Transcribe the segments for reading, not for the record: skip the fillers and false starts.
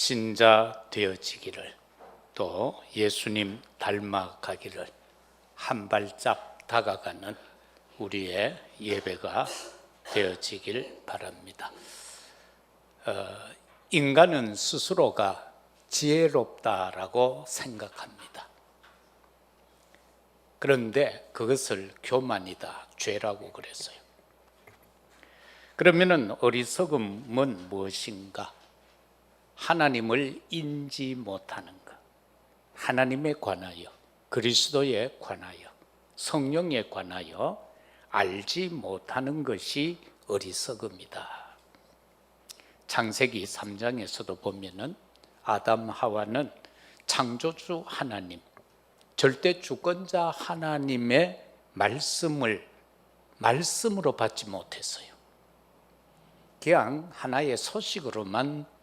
신자 되어지기를, 또 예수님 닮아가기를 한 발짝 다가가는 우리의 예배가 되어지길 바랍니다. 인간은 스스로가 지혜롭다라고 생각합니다. 그런데 그것을 교만이다, 죄라고 그랬어요. 그러면은 어리석음은 무엇인가? 하나님을 인지 못하는 것, 하나님에 관하여, 그리스도에 관하여, 성령에 관하여 알지 못하는 것이 어리석음이다. 창세기 3장에서도 보면은 아담 하와는 창조주 하나님, 절대 주권자 하나님의 말씀으로 받지 못했어요. 그냥 하나의 소식으로만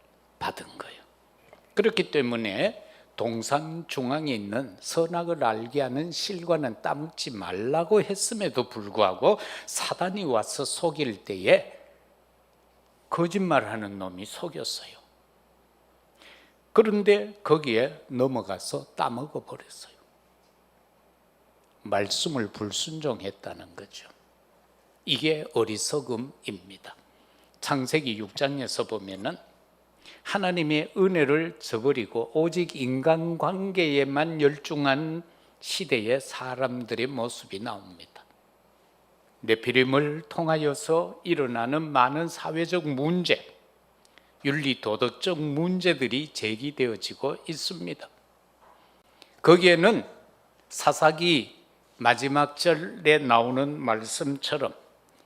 받은 거예요. 그렇기 때문에 동산 중앙에 있는 선악을 알게 하는 실과는 따먹지 말라고 했음에도 불구하고 사단이 와서 속일 때에 거짓말하는 놈이 속였어요. 그런데 거기에 넘어가서 따먹어 버렸어요. 말씀을 불순종했다는 거죠. 이게 어리석음입니다. 창세기 6장에서 보면은 하나님의 은혜를 저버리고 오직 인간관계에만 열중한 시대의 사람들의 모습이 나옵니다. 네피림을 통하여서 일어나는 많은 사회적 문제, 윤리 도덕적 문제들이 제기되어지고 있습니다. 거기에는 사사기 마지막 절에 나오는 말씀처럼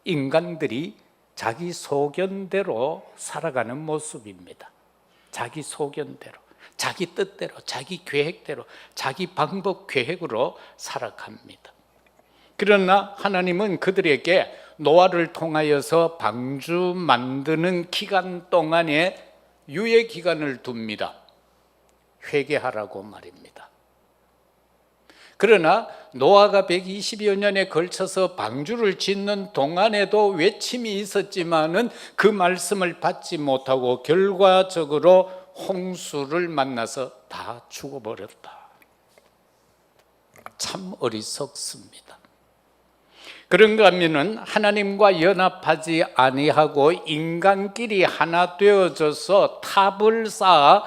인간들이 자기 소견대로 살아가는 모습입니다. 자기 소견대로, 자기 뜻대로, 자기 계획대로, 자기 방법 계획으로 살아갑니다. 그러나 하나님은 그들에게 노아를 통하여서 방주 만드는 기간 동안에 유예 기간을 둡니다. 회개하라고 말입니다. 그러나 노아가 120여 년에 걸쳐서 방주를 짓는 동안에도 외침이 있었지만은 그 말씀을 받지 못하고 결과적으로 홍수를 만나서 다 죽어버렸다. 참 어리석습니다. 그런가 하면은 하나님과 연합하지 아니하고 인간끼리 하나 되어져서 탑을 쌓아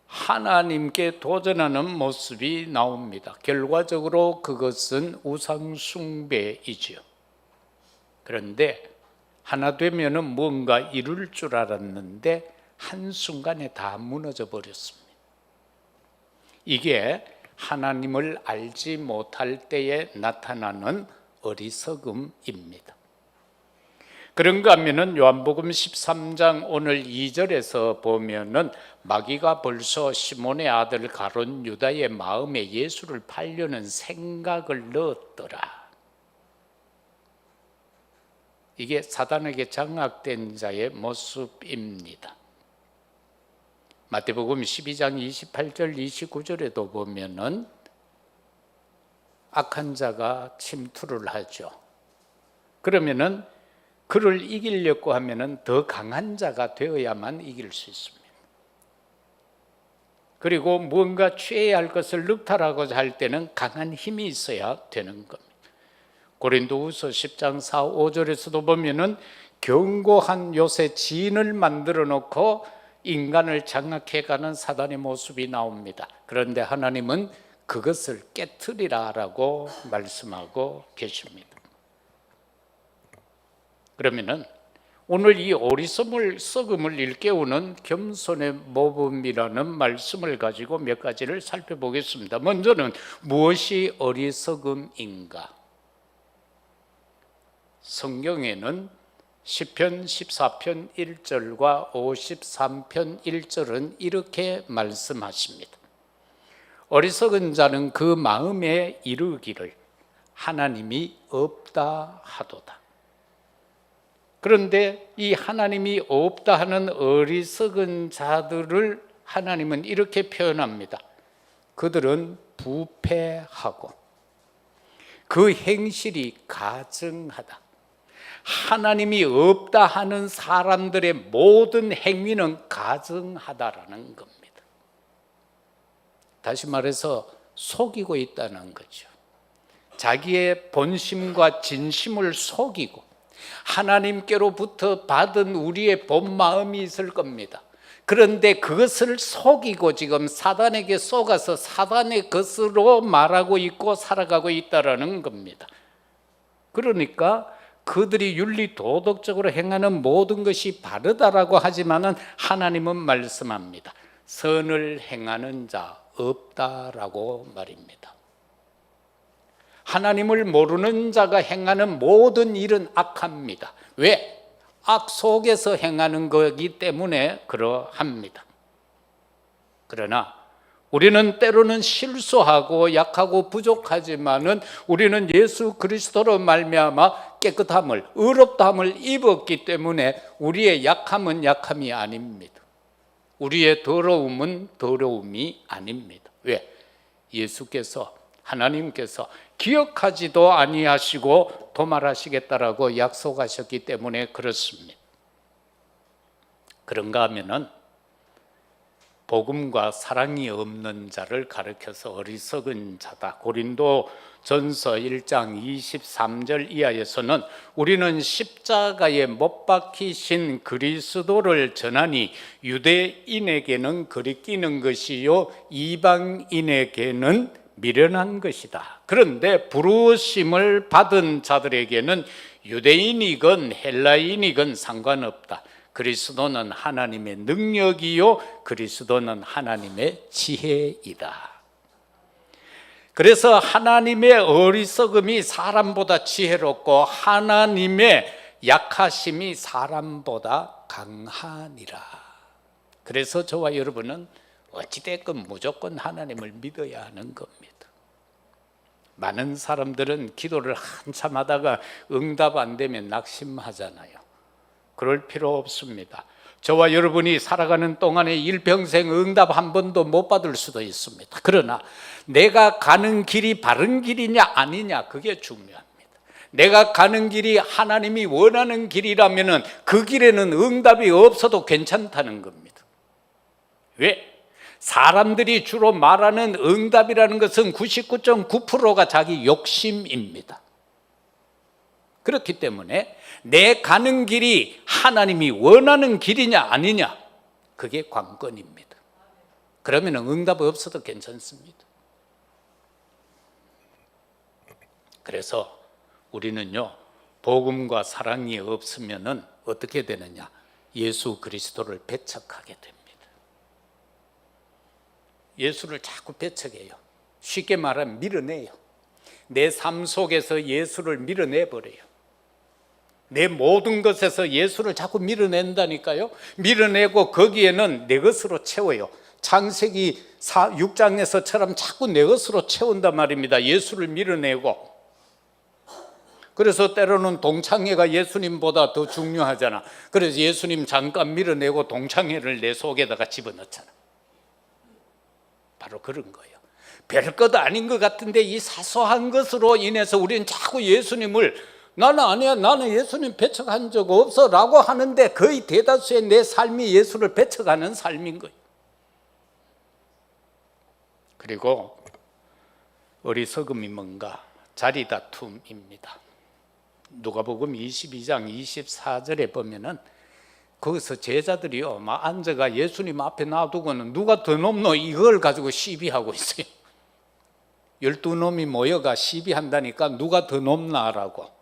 하나님께 도전하는 모습이 나옵니다. 결과적으로 그것은 우상 숭배이지요. 그런데 하나 되면은 뭔가 이룰 줄 알았는데 한순간에 다 무너져 버렸습니다. 이게 하나님을 알지 못할 때에 나타나는 어리석음입니다. 그런가 하면은 요한복음 13장 오늘 2절에서 보면은 마귀가 벌써 시몬의 아들 가룟 유다의 마음에 예수를 팔려는 생각을 넣었더라. 이게 사단에게 장악된 자의 모습입니다. 마태복음 12장 28절 29절에도 보면은 악한 자가 침투를 하죠. 그러면은 그를 이기려고 하면은 더 강한 자가 되어야만 이길 수 있습니다. 그리고 무언가 취해야 할 것을 늑탈하고자 할 때는 강한 힘이 있어야 되는 겁니다. 고린도후서 10장 4, 5절에서도 보면은 견고한 요새 진을 만들어 놓고 인간을 장악해가는 사단의 모습이 나옵니다. 그런데 하나님은 그것을 깨트리라라고 말씀하고 계십니다. 그러면은 오늘 이 어리석음을 일깨우는 겸손의 모범이라는 말씀을 가지고 몇 가지를 살펴보겠습니다. 먼저는 무엇이 어리석음인가? 성경에는 시편 14편 1절과 53편 1절은 이렇게 말씀하십니다. 어리석은 자는 그 마음에 이르기를 하나님이 없다 하도다. 그런데 이 하나님이 없다 하는 어리석은 자들을 하나님은 이렇게 표현합니다. 그들은 부패하고 그 행실이 가증하다. 하나님이 없다 하는 사람들의 모든 행위는 가증하다라는 겁니다. 다시 말해서 속이고 있다는 거죠. 자기의 본심과 진심을 속이고 하나님께로부터 받은 우리의 본 마음이 있을 겁니다. 그런데 그것을 속이고 지금 사단에게 속아서 사단의 것으로 말하고 있고 살아가고 있다는 겁니다. 그러니까 그들이 윤리 도덕적으로 행하는 모든 것이 바르다라고 하지만은 하나님은 말씀합니다. 선을 행하는 자 없다라고 말입니다. 하나님을 모르는 자가 행하는 모든 일은 악합니다. 왜? 악 속에서 행하는 거기 때문에 그러합니다. 그러나 우리는 때로는 실수하고 약하고 부족하지만은 우리는 예수 그리스도로 말미암아 깨끗함을, 의롭다함을 입었기 때문에 우리의 약함은 약함이 아닙니다. 우리의 더러움은 더러움이 아닙니다. 왜? 예수께서, 하나님께서 기억하지도 아니하시고 도말하시겠다라고 약속하셨기 때문에 그렇습니다. 그런가 하면은 복음과 사랑이 없는 자를 가리켜서 어리석은 자다. 고린도 전서 1장 23절 이하에서는 우리는 십자가에 못 박히신 그리스도를 전하니 유대인에게는 거리끼는 것이요 이방인에게는 미련한 것이다. 그런데 부르심을 받은 자들에게는 유대인이건 헬라인이건 상관없다. 그리스도는 하나님의 능력이요 그리스도는 하나님의 지혜이다. 그래서 하나님의 어리석음이 사람보다 지혜롭고 하나님의 약하심이 사람보다 강하니라. 그래서 저와 여러분은 어찌됐건 무조건 하나님을 믿어야 하는 겁니다. 많은 사람들은 기도를 한참 하다가 응답 안 되면 낙심하잖아요. 그럴 필요 없습니다. 저와 여러분이 살아가는 동안에 일평생 응답 한 번도 못 받을 수도 있습니다. 그러나 내가 가는 길이 바른 길이냐 아니냐 그게 중요합니다. 내가 가는 길이 하나님이 원하는 길이라면 그 길에는 응답이 없어도 괜찮다는 겁니다. 왜? 사람들이 주로 말하는 응답이라는 것은 99.9%가 자기 욕심입니다. 그렇기 때문에 내 가는 길이 하나님이 원하는 길이냐 아니냐 그게 관건입니다. 그러면 응답 없어도 괜찮습니다. 그래서 우리는요 복음과 사랑이 없으면은 어떻게 되느냐? 예수 그리스도를 배척하게 됩니다. 예수를 자꾸 배척해요. 쉽게 말하면 밀어내요. 내 삶 속에서 예수를 밀어내버려요. 내 모든 것에서 예수를 자꾸 밀어낸다니까요. 밀어내고 거기에는 내 것으로 채워요. 창세기 6장에서처럼 자꾸 내 것으로 채운단 말입니다. 예수를 밀어내고. 그래서 때로는 동창회가 예수님보다 더 중요하잖아. 그래서 예수님 잠깐 밀어내고 동창회를 내 속에다가 집어넣잖아. 바로 그런 거예요. 별것 아닌 것 같은데 이 사소한 것으로 인해서 우리는 자꾸 예수님을 나는 아니야, 나는 예수님 배척한 적 없어 라고 하는데 거의 대다수의 내 삶이 예수를 배척하는 삶인 거예요. 그리고 어리석음이 뭔가? 자리다툼입니다. 누가복음 22장 24절에 보면은 거기서 제자들이요 막 앉아가 예수님 앞에 놔두고는 누가 더 높노 이걸 가지고 시비하고 있어요. 12놈이 모여가 시비한다니까 누가 더 높나라고.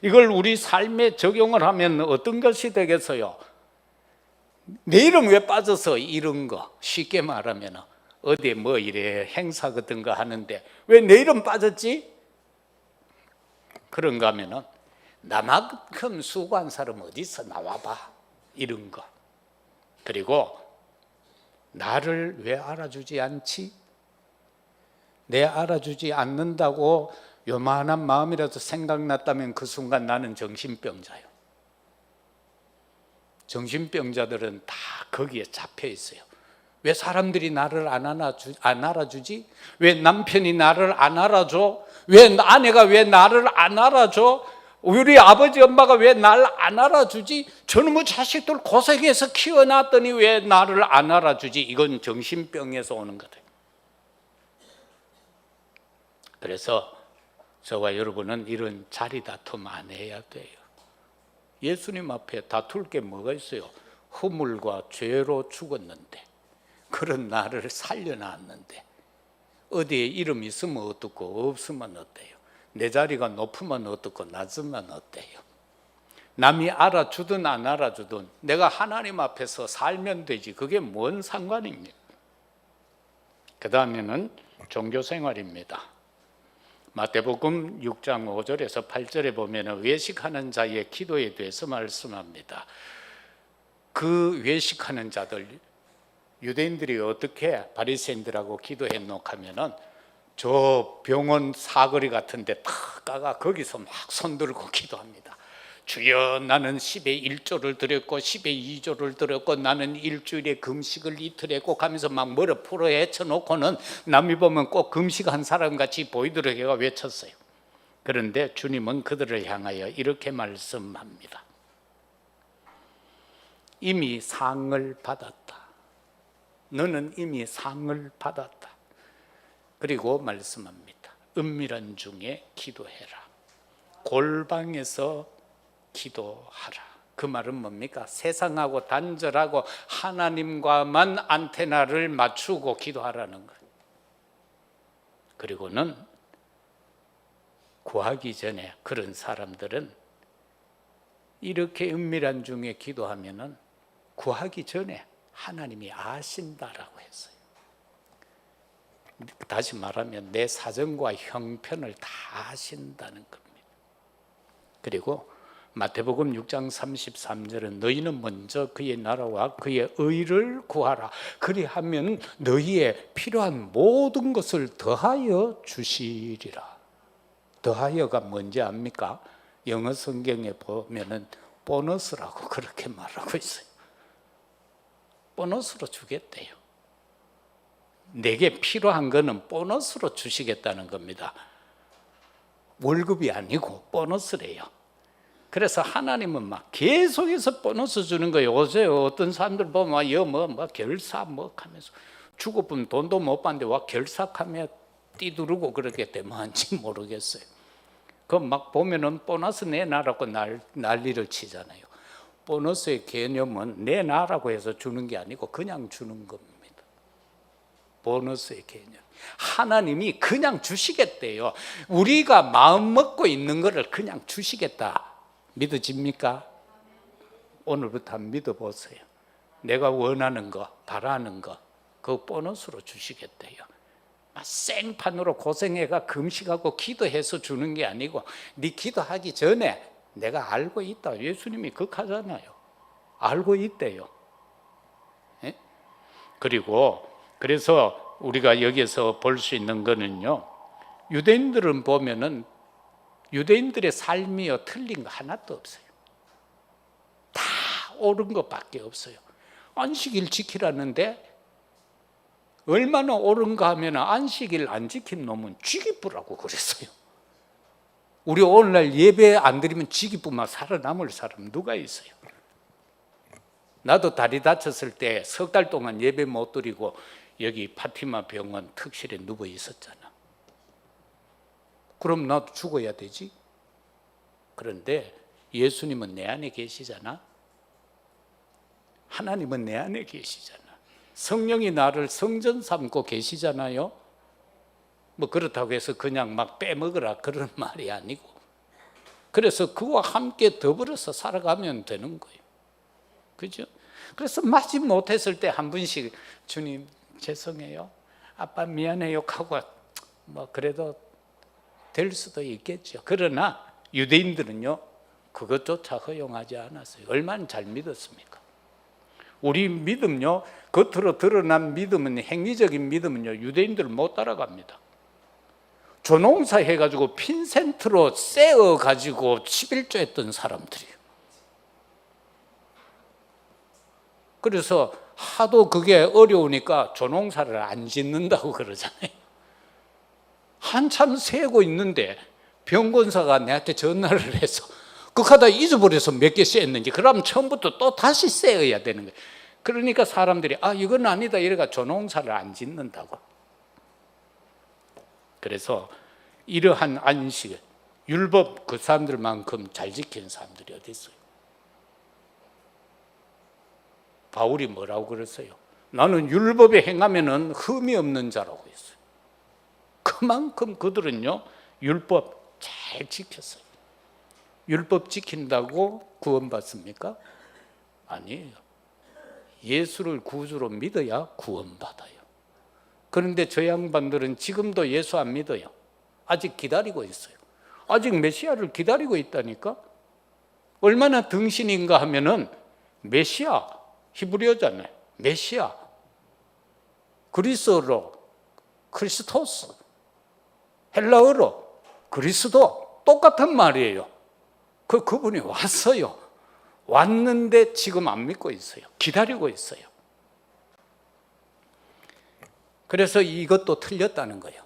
이걸 우리 삶에 적용을 하면 어떤 것이 되겠어요? 내 이름 왜 빠져서 이런 거 쉽게 말하면 어디 뭐 이래 행사 같은 거 하는데 왜 내 이름 빠졌지? 그런가 하면은 나만큼 수고한 사람 어디 있어 나와봐 이런 거. 그리고 나를 왜 알아주지 않지? 내 알아주지 않는다고 요만한 마음이라도 생각났다면 그 순간 나는 정신병자예요. 정신병자들은 다 거기에 잡혀 있어요. 왜 사람들이 나를 안 알아주지? 왜 남편이 나를 안 알아줘? 왜 아내가 왜 나를 안 알아줘? 우리 아버지 엄마가 왜 날 안 알아주지? 저놈의 자식들 고생해서 키워놨더니 왜 나를 안 알아주지? 이건 정신병에서 오는 거다. 그래서 저와 여러분은 이런 자리 다툼 안 해야 돼요. 예수님 앞에 다툴 게 뭐가 있어요? 허물과 죄로 죽었는데, 그런 나를 살려놨는데, 어디에 이름 있으면 어떻고 없으면 어때요? 내 자리가 높으면 어떻고 낮으면 어때요? 남이 알아주든 안 알아주든 내가 하나님 앞에서 살면 되지, 그게 뭔 상관입니까? 그 다음에는 종교생활입니다. 마태복음 6장 5절에서 8절에 보면 외식하는 자의 기도에 대해서 말씀합니다. 그 외식하는 자들, 유대인들이 어떻게 바리새인들하고 기도했노 하면은 저 병원 사거리 같은 데 탁 가가 거기서 막 손들고 기도합니다. 주여, 나는 10의 1조를 드렸고 10의 2조를 드렸고 나는 일주일에 금식을 이틀 했고 하면서 막 뭐를 풀어 헤쳐놓고는 남이 보면 꼭 금식한 사람같이 보이도록 해가 외쳤어요. 그런데 주님은 그들을 향하여 이렇게 말씀합니다. 이미 상을 받았다. 너는 이미 상을 받았다. 그리고 말씀합니다. 은밀한 중에 기도해라. 골방에서 기도하라. 그 말은 뭡니까? 세상하고 단절하고 하나님과만 안테나를 맞추고 기도하라는 거예요. 그리고는 구하기 전에 그런 사람들은 이렇게 은밀한 중에 기도하면은 구하기 전에 하나님이 아신다라고 했어요. 다시 말하면 내 사정과 형편을 다 아신다는 겁니다. 그리고 마태복음 6장 33절은 너희는 먼저 그의 나라와 그의 의를 구하라. 그리하면 너희의 필요한 모든 것을 더하여 주시리라. 더하여가 뭔지 압니까? 영어 성경에 보면은 보너스라고 그렇게 말하고 있어요. 보너스로 주겠대요. 내게 필요한 거는 보너스로 주시겠다는 겁니다. 월급이 아니고 보너스래요. 그래서 하나님은 막 계속해서 보너스 주는 거예요. 요새 어떤 사람들 보면 뭐 결사 뭐 하면서 주고픈 돈도 못 받는데 와 결사하며 띠두르고 그렇게 되면지 모르겠어요. 그 막 보면은 보너스 내놔라고 난리를 치잖아요. 보너스의 개념은 내놔라고 해서 주는 게 아니고 그냥 주는 겁니다. 보너스의 개념. 하나님이 그냥 주시겠대요. 우리가 마음 먹고 있는 거를 그냥 주시겠다. 믿어집니까? 오늘부터 한번 믿어보세요. 내가 원하는 거, 바라는 거, 그 보너스로 주시겠대요. 생판으로 고생해가 금식하고 기도해서 주는 게 아니고 네 기도하기 전에 내가 알고 있다. 예수님이 그렇게 하잖아요. 알고 있대요. 예? 그리고 그래서 우리가 여기서 볼 수 있는 거는요, 유대인들은 보면은 유대인들의 삶이요 틀린 거 하나도 없어요. 다 옳은 것밖에 없어요. 안식일 지키라는데 얼마나 옳은가 하면 안식일 안 지킨 놈은 쥐기뿌라고 그랬어요. 우리 오늘날 예배 안 드리면 쥐기뿌만 살아남을 사람 누가 있어요? 나도 다리 다쳤을 때 석 달 동안 예배 못 드리고 여기 파티마 병원 특실에 누워 있었잖아. 그럼 나도 죽어야 되지? 그런데 예수님은 내 안에 계시잖아. 하나님은 내 안에 계시잖아. 성령이 나를 성전 삼고 계시잖아요. 뭐 그렇다고 해서 그냥 막 빼먹으라 그런 말이 아니고, 그래서 그와 함께 더불어서 살아가면 되는 거예요. 그죠? 그래서 마치 못했을 때 한 분씩 주님 죄송해요, 아빠 미안해요 하고 뭐 그래도 될 수도 있겠죠. 그러나 유대인들은요 그것조차 허용하지 않았어요. 얼마나 잘 믿었습니까? 우리 믿음요, 겉으로 드러난 믿음은, 행위적인 믿음은요 유대인들을 못 따라갑니다. 조농사 해가지고 핀센트로 쎄어가지고 11조 했던 사람들이에요. 그래서 하도 그게 어려우니까 조농사를 안 짓는다고 그러잖아요. 한참 세고 있는데 병권사가 내한테 전화를 해서 그 카드 잊어버려서 몇 개 씌었는지, 그러면 처음부터 또 다시 씌어야 되는 거예요. 그러니까 사람들이 이건 아니다 이래가 조농사를 안 짓는다고. 그래서 이러한 안식, 율법 그 사람들만큼 잘 지키는 사람들이 어디 있어요? 바울이 뭐라고 그랬어요? 나는 율법에 행하면은 흠이 없는 자라고 했어요. 그만큼 그들은요 율법 잘 지켰어요. 율법 지킨다고 구원받습니까? 아니에요. 예수를 구주로 믿어야 구원받아요. 그런데 저 양반들은 지금도 예수 안 믿어요. 아직 기다리고 있어요. 아직 메시아를 기다리고 있다니까. 얼마나 등신인가 하면은 메시아, 히브리어잖아요. 메시아, 그리스어로 크리스토스, 헬라어로 그리스도, 똑같은 말이에요. 그분이 왔어요. 왔는데 지금 안 믿고 있어요. 기다리고 있어요. 그래서 이것도 틀렸다는 거예요.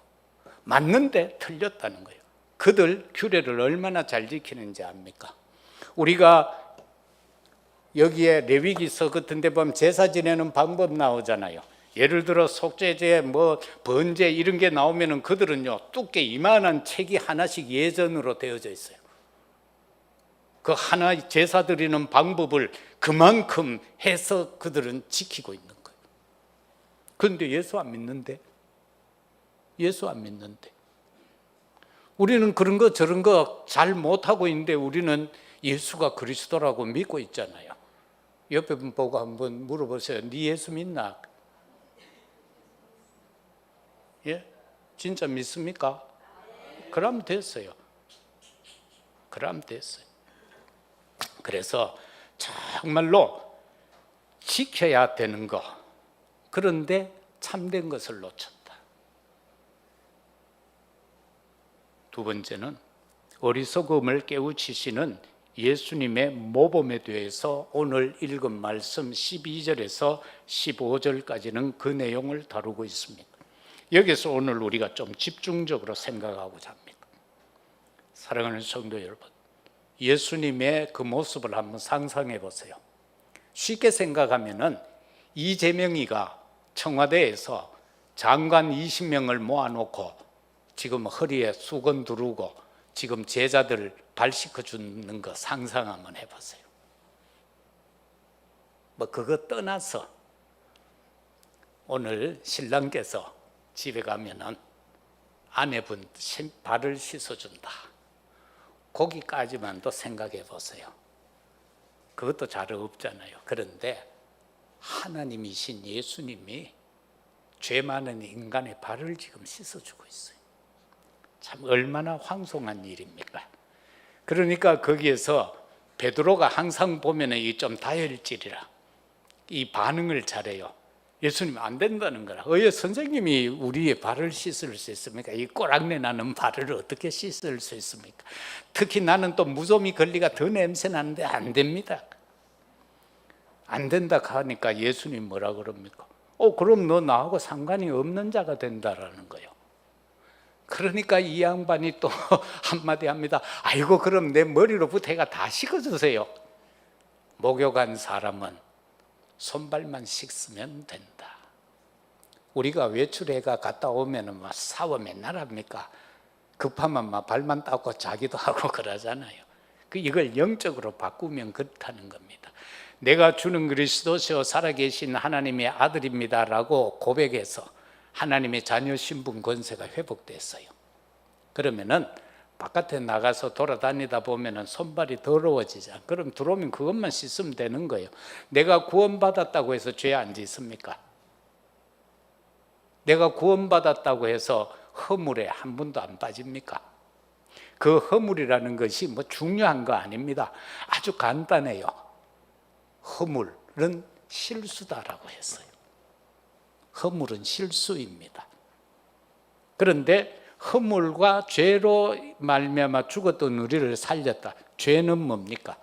맞는데 틀렸다는 거예요. 그들 규례를 얼마나 잘 지키는지 압니까? 우리가 여기에 레위기서 같은 데 보면 제사 지내는 방법 나오잖아요. 예를 들어 속죄제, 번제 이런 게 나오면은 그들은요 두께 이만한 책이 하나씩 예전으로 되어져 있어요. 그 하나 제사 드리는 방법을 그만큼 해서 그들은 지키고 있는 거예요. 그런데 예수 안 믿는데, 우리는 그런 거 저런 거 잘 못하고 있는데 우리는 예수가 그리스도라고 믿고 있잖아요. 옆에 분 보고 한번 물어보세요. 네 예수 믿나? 예? 진짜 믿습니까? 그럼 됐어요. 그래서 정말로 지켜야 되는 거, 그런데 참된 것을 놓쳤다. 두 번째는 어리석음을 깨우치시는 예수님의 모범에 대해서 오늘 읽은 말씀 12절에서 15절까지는 그 내용을 다루고 있습니다. 여기서 오늘 우리가 좀 집중적으로 생각하고자 합니다. 사랑하는 성도 여러분, 예수님의 그 모습을 한번 상상해 보세요. 쉽게 생각하면은 이재명이가 청와대에서 장관 20명을 모아놓고 지금 허리에 수건 두르고 지금 제자들 발 씻어주는 거 상상 한번 해보세요. 그거 떠나서 오늘 신랑께서 집에 가면은 아내분 발을 씻어준다. 거기까지만도 생각해 보세요. 그것도 잘 없잖아요. 그런데 하나님이신 예수님이 죄 많은 인간의 발을 지금 씻어주고 있어요. 참 얼마나 황송한 일입니까? 그러니까 거기에서 베드로가 항상 보면은 이 좀 다혈질이라 이 반응을 잘해요. 예수님 안 된다는 거라. 선생님이 우리의 발을 씻을 수 있습니까? 이 꼬랑내 나는 발을 어떻게 씻을 수 있습니까? 특히 나는 또 무좀이 걸리가 더 냄새 나는데 안 됩니다. 안 된다 하니까 예수님 뭐라 그럽니까? 그럼 너 나하고 상관이 없는 자가 된다라는 거예요. 그러니까 이 양반이 또 한마디 합니다. 아이고 그럼 내 머리로부터 해가 다 씻어주세요. 목욕한 사람은 손발만 씻으면 된다. 우리가 외출해가 갔다 오면은 샤워 맨날 합니까? 급하면 발만 닦고 자기도 하고 그러잖아요. 이걸 영적으로 바꾸면 그렇다는 겁니다. 내가 주는 그리스도시요 살아계신 하나님의 아들입니다라고 고백해서 하나님의 자녀 신분 권세가 회복됐어요. 그러면은 바깥에 나가서 돌아다니다 보면은 손발이 더러워지자. 그럼 들어오면 그것만 씻으면 되는 거예요. 내가 구원받았다고 해서 죄 안 짓습니까? 내가 구원받았다고 해서 허물에 한 번도 안 빠집니까? 그 허물이라는 것이 중요한 거 아닙니다. 아주 간단해요. 허물은 실수다라고 했어요. 허물은 실수입니다. 그런데 허물과 죄로 말미암아 죽었던 우리를 살렸다. 죄는 뭡니까?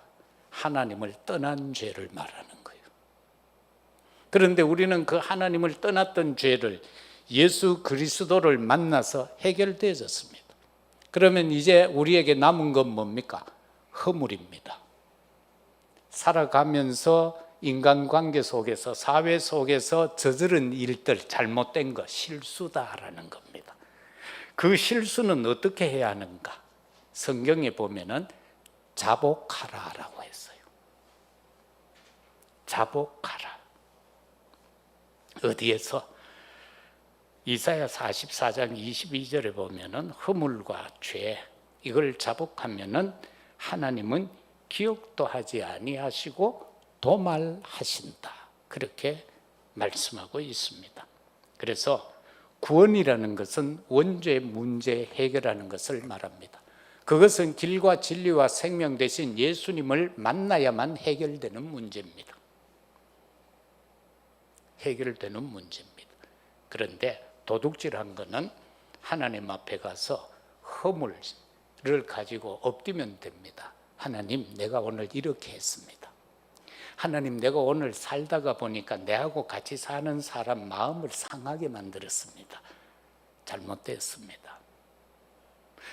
하나님을 떠난 죄를 말하는 거예요. 그런데 우리는 그 하나님을 떠났던 죄를 예수 그리스도를 만나서 해결되어졌습니다. 그러면 이제 우리에게 남은 건 뭡니까? 허물입니다. 살아가면서 인간관계 속에서, 사회 속에서 저지른 일들, 잘못된 것, 실수다라는 겁니다. 그 실수는 어떻게 해야 하는가? 성경에 보면은 자복하라라고 했어요. 자복하라. 어디에서? 이사야 44장 22절에 보면은 허물과 죄, 이걸 자복하면은 하나님은 기억도 하지 아니하시고 도말하신다, 그렇게 말씀하고 있습니다. 그래서 구원이라는 것은 원죄 문제 해결하는 것을 말합니다. 그것은 길과 진리와 생명 대신 예수님을 만나야만 해결되는 문제입니다. 해결되는 문제입니다. 그런데 도둑질한 거는 하나님 앞에 가서 허물을 가지고 엎드리면 됩니다. 하나님, 내가 오늘 이렇게 했습니다. 하나님, 내가 오늘 살다가 보니까 내하고 같이 사는 사람 마음을 상하게 만들었습니다. 잘못됐습니다.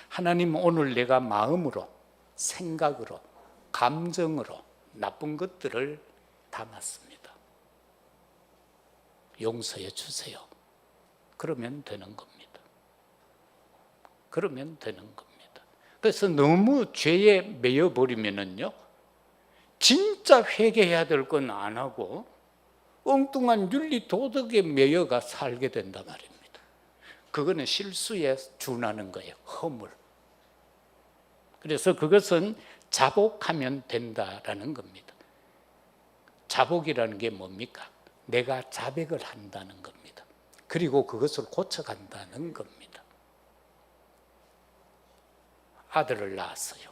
하나님, 오늘 내가 마음으로, 생각으로, 감정으로 나쁜 것들을 담았습니다. 용서해 주세요. 그러면 되는 겁니다. 그러면 되는 겁니다. 그래서 너무 죄에 매여버리면은요, 진짜 회개해야 될 건 안 하고 엉뚱한 윤리 도덕에 매여가 살게 된단 말입니다. 그거는 실수에 준하는 거예요. 허물. 그래서 그것은 자복하면 된다라는 겁니다. 자복이라는 게 뭡니까? 내가 자백을 한다는 겁니다. 그리고 그것을 고쳐간다는 겁니다. 아들을 낳았어요.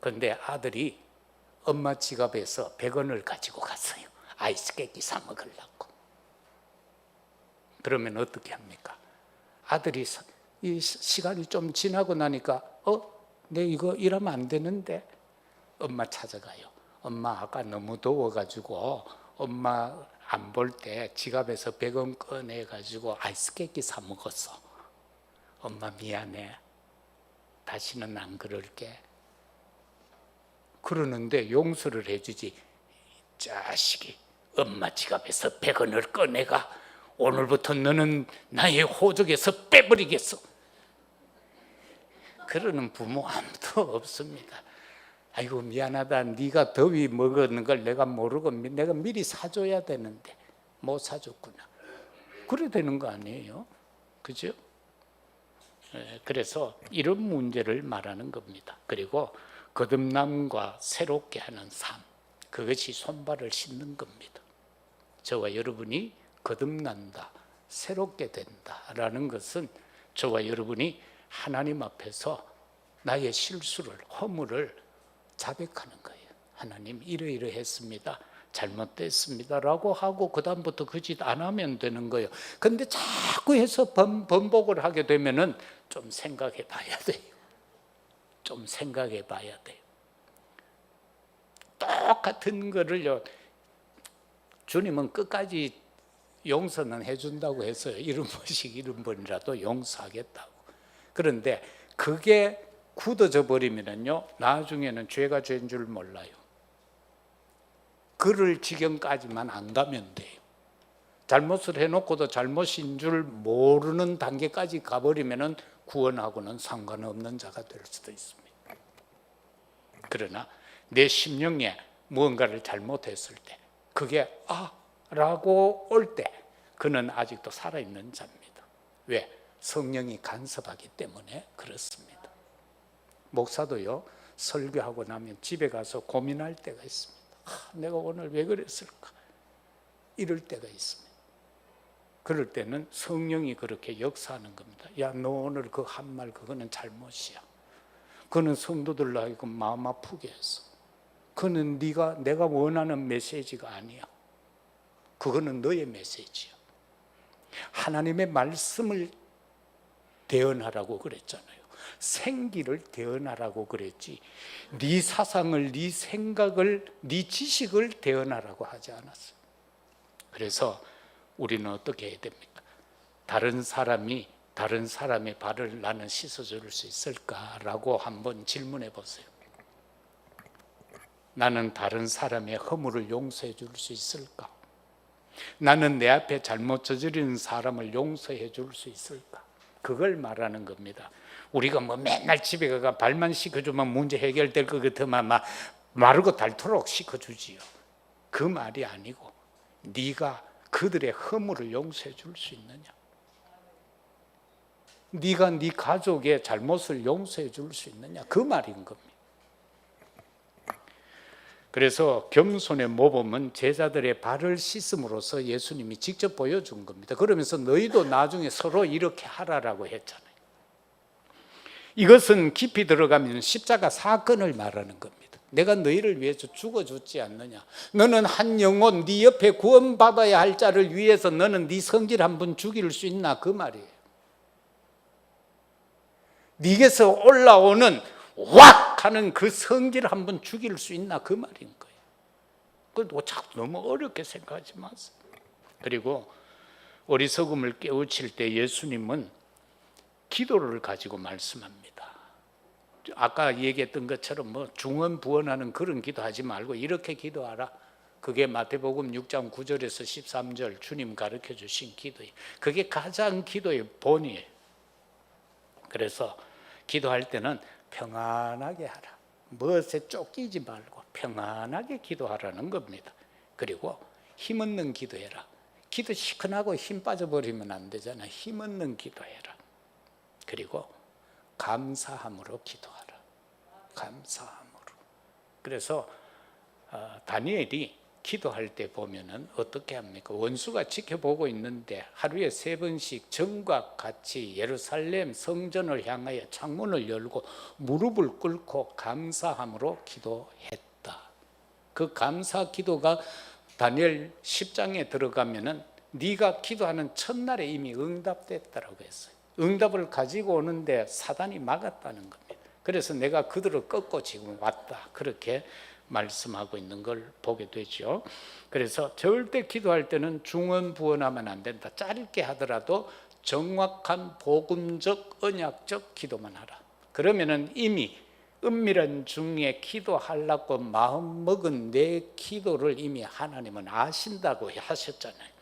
그런데 아들이 엄마 지갑에서 100원을 가지고 갔어요. 아이스 깨끼 사 먹으려고. 그러면 어떻게 합니까? 아들이 이 시간이 좀 지나고 나니까 내 이거 이러면 안 되는데, 엄마 찾아가요. 엄마, 아까 너무 더워가지고 엄마 안 볼 때 지갑에서 100원 꺼내가지고 아이스 깨끼 사 먹었어. 엄마 미안해. 다시는 안 그럴게. 그러는데 용서를 해주지. 자식이, 엄마 지갑에서 100원을 꺼내가 오늘부터 너는 나의 호적에서 빼버리겠어. 그러는 부모 아무도 없습니다. 아이고 미안하다, 네가 더위 먹었는 걸 내가 모르고 내가 미리 사줘야 되는데 못 사줬구나. 그래 되는 거 아니에요? 그죠? 그래서 이런 문제를 말하는 겁니다. 그리고 거듭남과 새롭게 하는 삶, 그것이 손발을 씻는 겁니다. 저와 여러분이 거듭난다, 새롭게 된다라는 것은 저와 여러분이 하나님 앞에서 나의 실수를, 허물을 자백하는 거예요. 하나님, 이러이러했습니다. 잘못됐습니다라고 하고 그 다음부터 그 짓 안 하면 되는 거예요. 근데 자꾸 해서 번복을 하게 되면은 좀 생각해 봐야 돼요. 좀 생각해 봐야 돼요. 똑같은 거를요, 주님은 끝까지 용서는 해준다고 했어요. 70번씩 70번이라도 용서하겠다고. 그런데 그게 굳어져 버리면은요, 나중에는 죄가 죄인 줄 몰라요. 그럴 지경까지만 안 가면 돼요. 잘못을 해놓고도 잘못인 줄 모르는 단계까지 가버리면은 구원하고는 상관없는 자가 될 수도 있습니다. 그러나 내 심령에 무언가를 잘못했을 때, 그게 라고 올 때, 그는 아직도 살아있는 자입니다. 왜? 성령이 간섭하기 때문에 그렇습니다. 목사도요, 설교하고 나면 집에 가서 고민할 때가 있습니다. 내가 오늘 왜 그랬을까? 이럴 때가 있습니다. 그럴 때는 성령이 그렇게 역사하는 겁니다. 야, 너 오늘 그 한 말 그거는 잘못이야. 그는 성도들로 하여금 마음 아프게 했어. 그는 내가 원하는 메시지가 아니야. 그거는 너의 메시지야. 하나님의 말씀을 대언하라고 그랬잖아요. 생기를 대언하라고 그랬지, 네 사상을, 네 생각을, 네 지식을 대언하라고 하지 않았어요. 그래서 우리는 어떻게 해야 됩니까? 다른 사람이 다른 사람의 발을 나는 씻어줄 수 있을까라고 한번 질문해 보세요. 나는 다른 사람의 허물을 용서해 줄 수 있을까? 나는 내 앞에 잘못 저지르는 사람을 용서해 줄 수 있을까? 그걸 말하는 겁니다. 우리가 뭐 맨날 집에 가서 발만 씻어주면 문제 해결될 것 같으면 막 마르고 닳도록 씻어주지요. 그 말이 아니고 네가 그들의 허물을 용서해 줄 수 있느냐? 네가 네 가족의 잘못을 용서해 줄 수 있느냐? 그 말인 겁니다. 그래서 겸손의 모범은 제자들의 발을 씻음으로써 예수님이 직접 보여준 겁니다. 그러면서 너희도 나중에 서로 이렇게 하라라고 했잖아요. 이것은 깊이 들어가면 십자가 사건을 말하는 겁니다. 내가 너희를 위해서 죽어줬지 않느냐? 너는 한 영혼 네 옆에 구원받아야 할 자를 위해서 너는 네 성질 한 번 죽일 수 있나? 그 말이에요. 네게서 올라오는 왁 하는 그 성질 한 번 죽일 수 있나? 그 말인 거예요. 그거 자꾸 너무 어렵게 생각하지 마세요. 그리고 어리석음을 깨우칠 때 예수님은 기도를 가지고 말씀합니다. 아까 얘기했던 것처럼 뭐 중언부언하는 그런 기도하지 말고 이렇게 기도하라. 그게 마태복음 6장 9절에서 13절 주님 가르쳐 주신 기도예요. 그게 가장 기도의 본이에요. 그래서 기도할 때는 평안하게 하라. 무엇에 쫓기지 말고 평안하게 기도하라는 겁니다. 그리고 힘없는 기도해라. 기도 시큰하고 힘 빠져버리면 안 되잖아. 힘없는 기도해라. 그리고 감사함으로 기도하라. 감사함으로. 그래서 다니엘이 기도할 때 보면은 어떻게 합니까? 원수가 지켜보고 있는데 하루에 3번씩 전과 같이 예루살렘 성전을 향하여 창문을 열고 무릎을 꿇고 감사함으로 기도했다. 그 감사 기도가 다니엘 10장에 들어가면은 네가 기도하는 첫날에 이미 응답됐다라고 했어요. 응답을 가지고 오는데 사단이 막았다는 겁니다. 그래서 내가 그들을 꺾고 지금 왔다. 그렇게 말씀하고 있는 걸 보게 되죠. 그래서 절대 기도할 때는 중언부언하면 안 된다. 짧게 하더라도 정확한 복음적 언약적 기도만 하라. 그러면은 이미 은밀한 중에 기도하려고 마음 먹은 내 기도를 이미 하나님은 아신다고 하셨잖아요.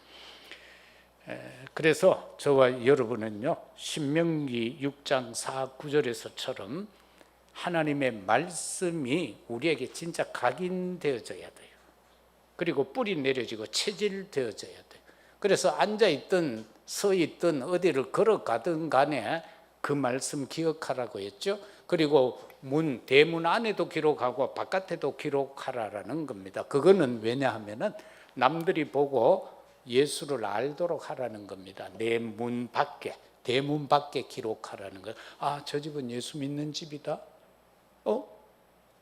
그래서 저와 여러분은요, 신명기 6장 4, 9절에서처럼 하나님의 말씀이 우리에게 진짜 각인되어져야 돼요. 그리고 뿌리 내려지고 체질되어져야 돼요. 그래서 앉아있든 서있든 어디를 걸어가든 간에 그 말씀 기억하라고 했죠. 그리고 대문 안에도 기록하고 바깥에도 기록하라는 겁니다. 그거는 왜냐하면은 남들이 보고 예수를 알도록 하라는 겁니다. 내 문 밖에, 대문 밖에 기록하라는 거예요. 아, 저 집은 예수 믿는 집이다.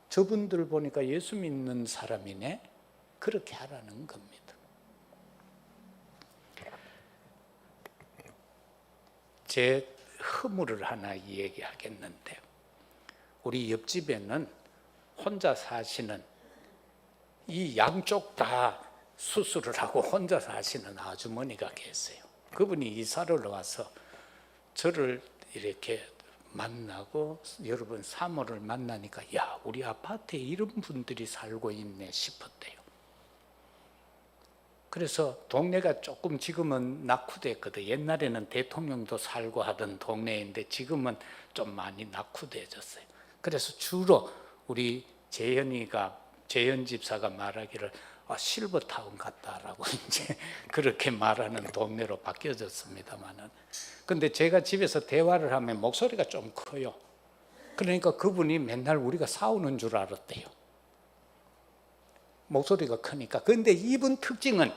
저분들 보니까 예수 믿는 사람이네. 그렇게 하라는 겁니다. 제 허물을 하나 얘기하겠는데, 우리 옆집에는 혼자 사시는, 이 양쪽 다 수술을 하고 혼자 사시는 아주머니가 계세요. 그분이 이사를 와서 저를 이렇게 만나고 여러분 사모를 만나니까 야, 우리 아파트에 이런 분들이 살고 있네 싶었대요. 그래서 동네가 조금 지금은 낙후됐거든. 옛날에는 대통령도 살고 하던 동네인데 지금은 좀 많이 낙후돼졌어요. 그래서 주로 우리 재현 집사가 말하기를 실버타운 같다라고 이제 그렇게 말하는 동네로 바뀌어졌습니다만은, 근데 제가 집에서 대화를 하면 목소리가 좀 커요. 그러니까 그분이 맨날 우리가 싸우는 줄 알았대요. 목소리가 크니까. 근데 이분 특징은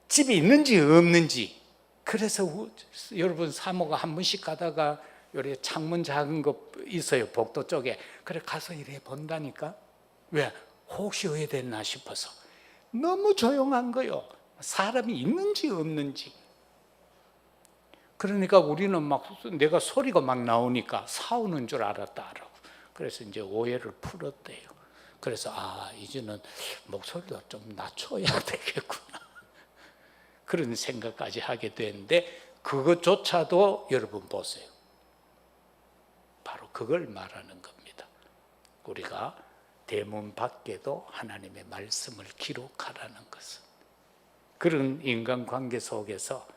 집에 있는지 없는지. 그래서 여러분 사모가 한 번씩 가다가 요래 창문 작은 거 있어요, 복도 쪽에. 그래 가서 이래 본다니까. 왜? 혹시 오해됐나 싶어서. 너무 조용한 거요. 사람이 있는지 없는지. 그러니까 우리는 막 내가 소리가 막 나오니까 싸우는 줄 알았다라고. 그래서 이제 오해를 풀었대요. 그래서 이제는 목소리를 좀 낮춰야 되겠구나. 그런 생각까지 하게 되는데, 그것조차도 여러분 보세요. 바로 그걸 말하는 겁니다. 우리가 대문 밖에도 하나님의 말씀을 기록하라는 것은, 그런 인간관계 속에서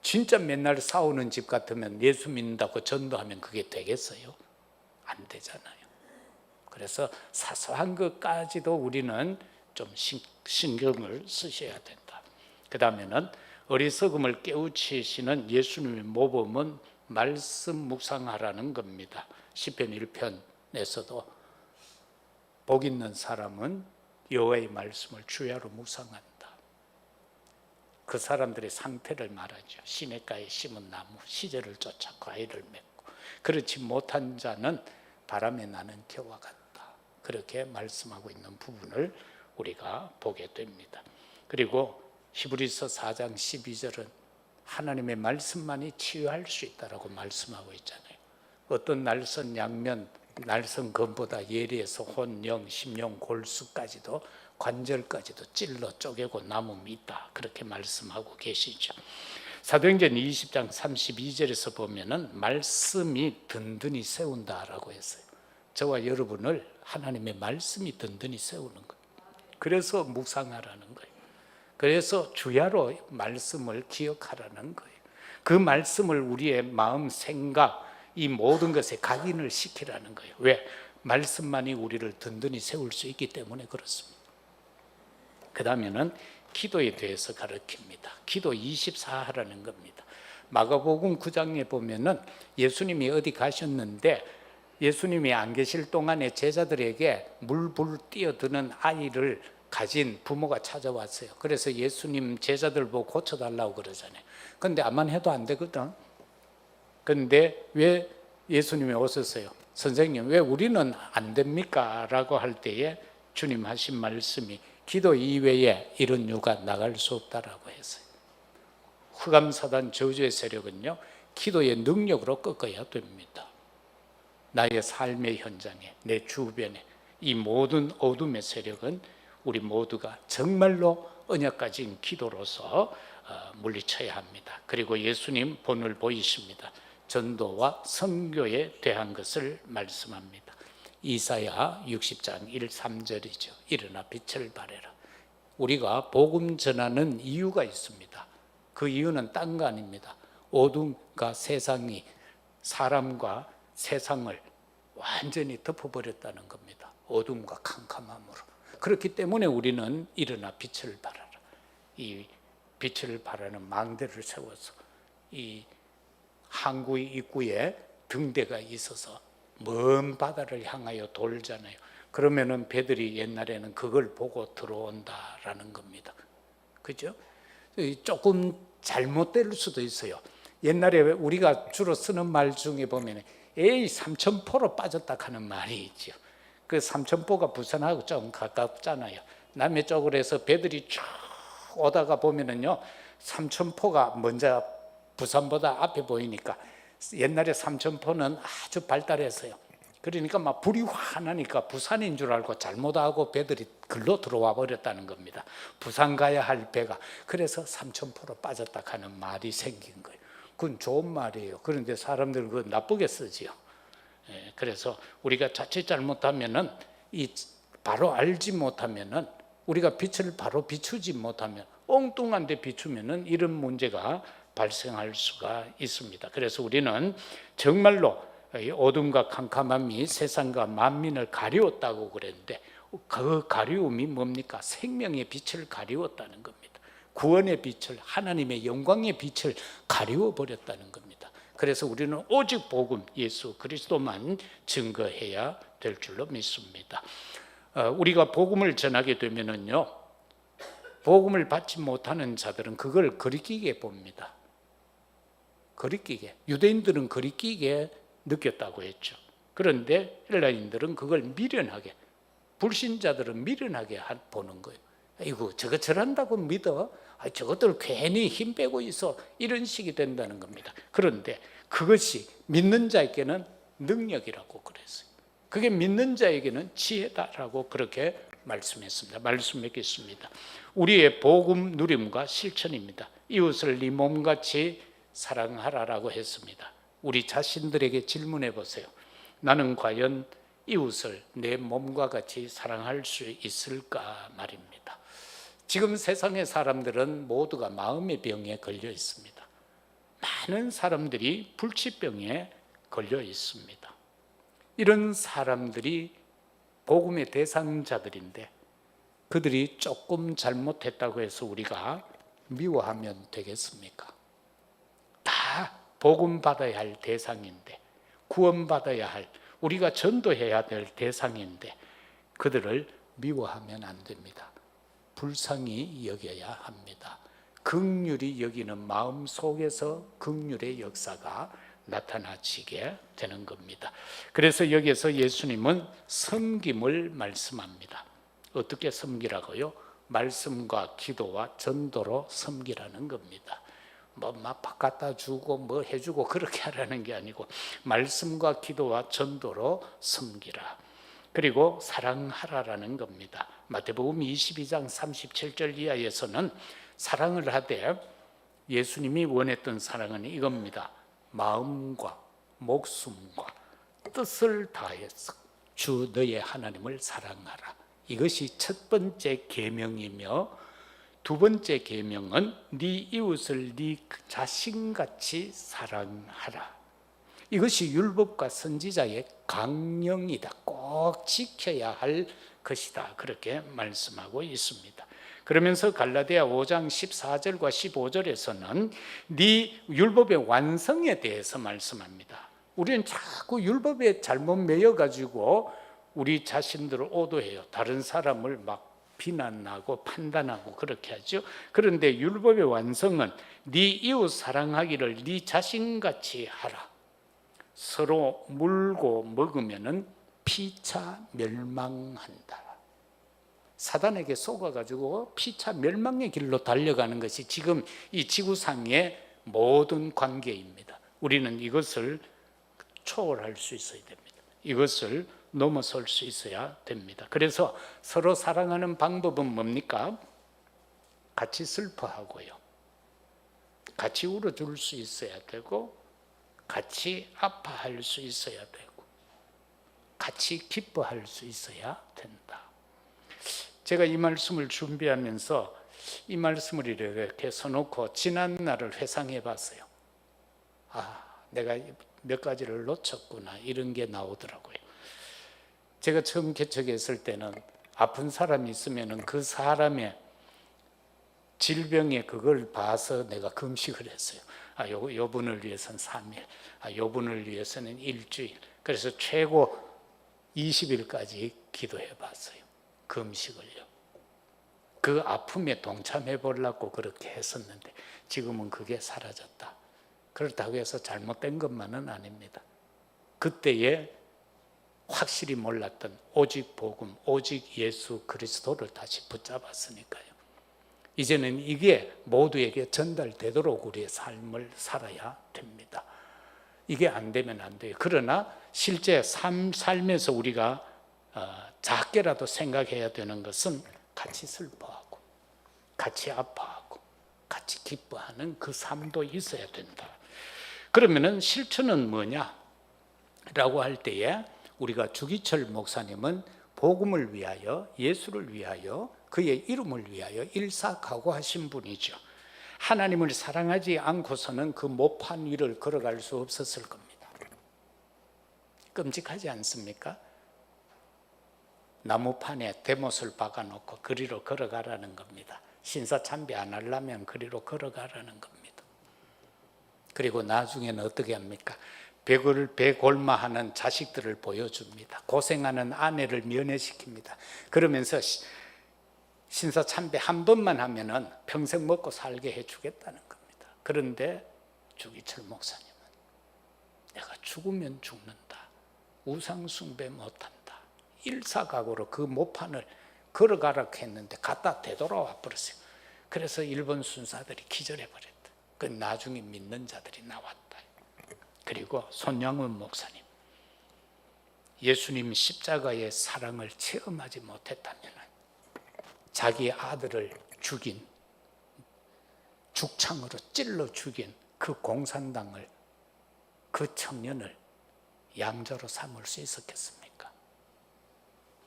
진짜 맨날 싸우는 집 같으면 예수 믿는다고 전도하면 그게 되겠어요? 안 되잖아요. 그래서 사소한 것까지도 우리는 좀 신경을 쓰셔야 된다. 그 다음에는 어리석음을 깨우치시는 예수님의 모범은 말씀 묵상하라는 겁니다. 시편 1편에서도 복 있는 사람은 여호와의 말씀을 주야로 묵상한다. 그 사람들의 상태를 말하죠. 시냇가에 심은 나무, 시절을 쫓아 과일을 맺고, 그렇지 못한 자는 바람에 나는 겨와 같다. 그렇게 말씀하고 있는 부분을 우리가 보게 됩니다. 그리고 히브리서 4장 12절은 하나님의 말씀만이 치유할 수 있다라고 말씀하고 있잖아요. 어떤 날선 양면, 날선 검보다 예리해서 혼, 영, 심령, 골수까지도, 관절까지도 찔러 쪼개고 남음이 있다. 그렇게 말씀하고 계시죠. 사도행전 20장 32절에서 보면은 말씀이 든든히 세운다라고 했어요. 저와 여러분을 하나님의 말씀이 든든히 세우는 거예요. 그래서 묵상하라는 거예요. 그래서 주야로 말씀을 기억하라는 거예요. 그 말씀을 우리의 마음, 생각, 이 모든 것에 각인을 시키라는 거예요. 왜? 말씀만이 우리를 든든히 세울 수 있기 때문에 그렇습니다. 그 다음에는 기도에 대해서 가르칩니다. 기도 24하라는 겁니다. 마가복음 9장에 보면은 예수님이 어디 가셨는데 예수님이 안 계실 동안에 제자들에게 물불 뛰어드는 아이를 가진 부모가 찾아왔어요. 그래서 예수님 제자들 보고 고쳐달라고 그러잖아요. 근데 암만 해도 안 되거든. 근데 왜 예수님이 오셨어요? 선생님, 왜 우리는 안 됩니까? 라고 할 때에 주님 하신 말씀이 기도 이외에 이런 유가 나갈 수 없다라고 했어요. 흑암사단 저주의 세력은요, 기도의 능력으로 꺾어야 됩니다. 나의 삶의 현장에, 내 주변에 이 모든 어둠의 세력은 우리 모두가 정말로 언약 가진 기도로서 물리쳐야 합니다. 그리고 예수님 본을 보이십니다. 전도와 선교에 대한 것을 말씀합니다. 이사야 60장 1, 3절이죠. 일어나 빛을 발해라. 우리가 복음 전하는 이유가 있습니다. 그 이유는 딴 거 아닙니다. 어둠과 세상이 사람과 세상을 완전히 덮어버렸다는 겁니다. 어둠과 캄캄함으로. 그렇기 때문에 우리는 일어나 빛을 발하라. 이 빛을 발하는 망대를 세워서 이 항구의 입구에 등대가 있어서 먼 바다를 향하여 돌잖아요. 그러면은 배들이 옛날에는 그걸 보고 들어온다라는 겁니다. 그죠? 조금 잘못될 수도 있어요. 옛날에 우리가 주로 쓰는 말 중에 보면 에이 삼천포로 빠졌다 하는 말이 있죠. 그 삼천포가 부산하고 좀 가깝잖아요. 남해 쪽으로 해서 배들이 쭉 오다가 보면은요, 삼천포가 먼저 부산보다 앞에 보이니까 옛날에 삼천포는 아주 발달했어요. 그러니까 막 불이 환하니까 부산인 줄 알고 잘못하고 배들이 글로 들어와 버렸다는 겁니다. 부산 가야 할 배가. 그래서 삼천포로 빠졌다 하는 말이 생긴 거예요. 그건 좋은 말이에요. 그런데 사람들은 그거 나쁘게 쓰지요. 그래서 우리가 자칫 잘못하면은 이 바로 알지 못하면은 우리가 빛을 바로 비추지 못하면 엉뚱한 데 비추면은 이런 문제가 발생할 수가 있습니다. 그래서 우리는 정말로 어둠과 캄캄함이 세상과 만민을 가리웠다고 그랬는데 그 가리움이 뭡니까? 생명의 빛을 가리웠다는 겁니다. 구원의 빛을, 하나님의 영광의 빛을 가리워 버렸다는 겁니다. 그래서 우리는 오직 복음, 예수 그리스도만 증거해야 될 줄로 믿습니다. 우리가 복음을 전하게 되면은요, 복음을 받지 못하는 자들은 그걸 거리끼게 봅니다. 거리끼게. 유대인들은 거리끼게 느꼈다고 했죠. 그런데 헬라인들은 그걸 미련하게, 불신자들은 미련하게 보는 거예요. 아이고 저거 저런다고 믿어? 저것들 괜히 힘 빼고 있어. 이런 식이 된다는 겁니다. 그런데 그것이 믿는 자에게는 능력이라고 그랬어요. 그게 믿는 자에게는 지혜다라고 그렇게 말씀했습니다. 말씀 맺겠습니다. 우리의 복음 누림과 실천입니다. 이웃을 네 몸같이 사랑하라라고 했습니다. 우리 자신들에게 질문해 보세요. 나는 과연 이웃을 내 몸과 같이 사랑할 수 있을까 말입니다. 지금 세상의 사람들은 모두가 마음의 병에 걸려 있습니다. 많은 사람들이 불치병에 걸려 있습니다. 이런 사람들이 복음의 대상자들인데 그들이 조금 잘못했다고 해서 우리가 미워하면 되겠습니까? 다 복음 받아야 할 대상인데, 구원받아야 할, 우리가 전도해야 될 대상인데 그들을 미워하면 안 됩니다. 불쌍히 여겨야 합니다. 긍휼히 여기는 마음 속에서 긍휼의 역사가 나타나지게 되는 겁니다. 그래서 여기서 예수님은 섬김을 말씀합니다. 어떻게 섬기라고요? 말씀과 기도와 전도로 섬기라는 겁니다. 막 바꿔다 주고 뭐 해주고 그렇게 하라는 게 아니고 말씀과 기도와 전도로 섬기라. 그리고 사랑하라라는 겁니다. 마태복음 22장 37절 이하에서는 사랑을 하되 예수님이 원했던 사랑은 이겁니다. 마음과 목숨과 뜻을 다해서 주 너의 하나님을 사랑하라. 이것이 첫 번째 계명이며 두 번째 계명은 네 이웃을 네 자신같이 사랑하라. 이것이 율법과 선지자의 강령이다. 꼭 지켜야 할 것이다. 그렇게 말씀하고 있습니다. 그러면서 갈라디아 5장 14절과 15절에서는 네 율법의 완성에 대해서 말씀합니다. 우리는 자꾸 율법에 잘못 매여가지고 우리 자신들을 오도해요. 다른 사람을 막 비난하고 판단하고 그렇게 하죠. 그런데 율법의 완성은 네 이웃 사랑하기를 네 자신같이 하라. 서로 물고 먹으면은 피차 멸망한다. 사단에게 속아가지고 피차 멸망의 길로 달려가는 것이 지금 이 지구상의 모든 관계입니다. 우리는 이것을 초월할 수 있어야 됩니다. 이것을 넘어설 수 있어야 됩니다. 그래서 서로 사랑하는 방법은 뭡니까? 같이 슬퍼하고요. 같이 울어줄 수 있어야 되고 같이 아파할 수 있어야 되고 같이 기뻐할 수 있어야 된다. 제가 이 말씀을 준비하면서 이 말씀을 이렇게 써놓고 지난 날을 회상해 봤어요. 내가 몇 가지를 놓쳤구나 이런 게 나오더라고요. 제가 처음 개척했을 때는 아픈 사람이 있으면 그 사람의 질병에 그걸 봐서 내가 금식을 했어요. 요 분을 위해서는 3일, 요 분을 위해서는 일주일. 그래서 최고 20일까지 기도해 봤어요. 금식을요. 그 아픔에 동참해 보려고 그렇게 했었는데 지금은 그게 사라졌다. 그렇다고 해서 잘못된 것만은 아닙니다. 그때에 확실히 몰랐던 오직 복음, 오직 예수 그리스도를 다시 붙잡았으니까요. 이제는 이게 모두에게 전달되도록 우리의 삶을 살아야 됩니다. 이게 안 되면 안 돼요. 그러나 실제 삶에서 우리가 작게라도 생각해야 되는 것은 같이 슬퍼하고 같이 아파하고 같이 기뻐하는 그 삶도 있어야 된다. 그러면은 실천은 뭐냐라고 할 때에 우리가 주기철 목사님은 복음을 위하여, 예수를 위하여, 그의 이름을 위하여 일사각오하신 분이죠. 하나님을 사랑하지 않고서는 그 모판 위를 걸어갈 수 없었을 겁니다. 끔찍하지 않습니까? 나무판에 대못을 박아놓고 그리로 걸어가라는 겁니다. 신사참배 안 하려면 그리로 걸어가라는 겁니다. 그리고 나중에는 어떻게 합니까? 배골마하는 자식들을 보여줍니다. 고생하는 아내를 면회시킵니다. 그러면서 신사참배 한 번만 하면은 평생 먹고 살게 해주겠다는 겁니다. 그런데 주기철 목사님은 내가 죽으면 죽는다. 우상숭배 못한다. 일사각오로 그 모판을 걸어가라고 했는데 갖다 되돌아와 버렸어요. 그래서 일본 순사들이 기절해버렸다. 그 나중에 믿는 자들이 나왔다. 그리고 손양원 목사님, 예수님 십자가의 사랑을 체험하지 못했다면 자기 아들을 죽인, 죽창으로 찔러 죽인 그 공산당을, 그 청년을 양자로 삼을 수 있었겠습니까?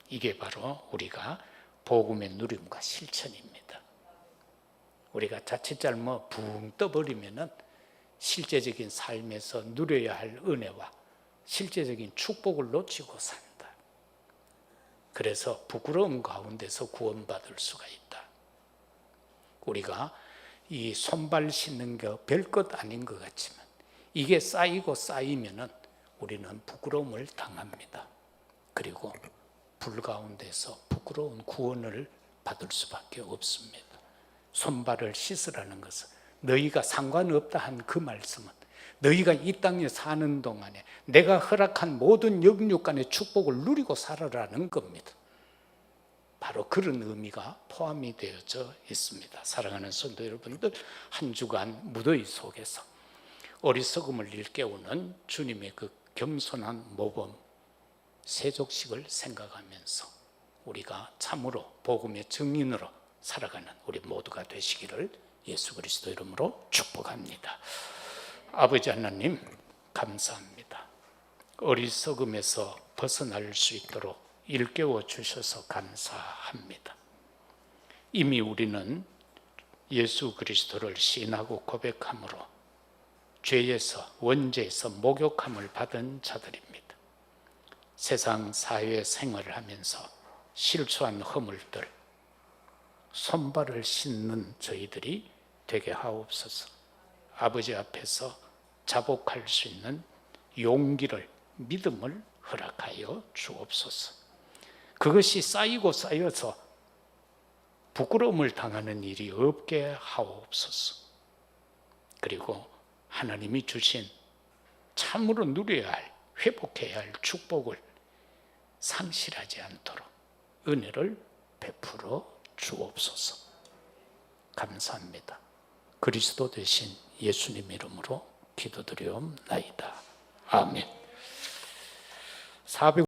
이게 바로 우리가 복음의 누림과 실천입니다. 우리가 자칫 잘못 붕 떠버리면은 실제적인 삶에서 누려야 할 은혜와 실제적인 축복을 놓치고 산다. 그래서 부끄러움 가운데서 구원받을 수가 있다. 우리가 이 손발 씻는 게 별것 아닌 것 같지만 이게 쌓이고 쌓이면은 우리는 부끄러움을 당합니다. 그리고 불 가운데서 부끄러운 구원을 받을 수밖에 없습니다. 손발을 씻으라는 것은 너희가 상관없다 한 그 말씀은 너희가 이 땅에 사는 동안에 내가 허락한 모든 영육간의 축복을 누리고 살아라는 겁니다. 바로 그런 의미가 포함이 되어져 있습니다. 사랑하는 성도 여러분들, 한 주간 무더위 속에서 어리석음을 일깨우는 주님의 그 겸손한 모범 세족식을 생각하면서 우리가 참으로 복음의 증인으로 살아가는 우리 모두가 되시기를 예수 그리스도 이름으로 축복합니다. 아버지 하나님 감사합니다. 어리석음에서 벗어날 수 있도록 일깨워 주셔서 감사합니다. 이미 우리는 예수 그리스도를 신하고 고백함으로 죄에서 원죄에서 목욕함을 받은 자들입니다. 세상 사회 생활을 하면서 실수한 허물들 손발을 씻는 저희들이 되게 하옵소서. 아버지 앞에서 자복할 수 있는 용기를, 믿음을 허락하여 주옵소서. 그것이 쌓이고 쌓여서 부끄러움을 당하는 일이 없게 하옵소서. 그리고 하나님이 주신 참으로 누려야 할, 회복해야 할 축복을 상실하지 않도록 은혜를 베풀어 주옵소서. 감사합니다. 그리스도 되신 예수님 이름으로 기도드리옵나이다. 아멘.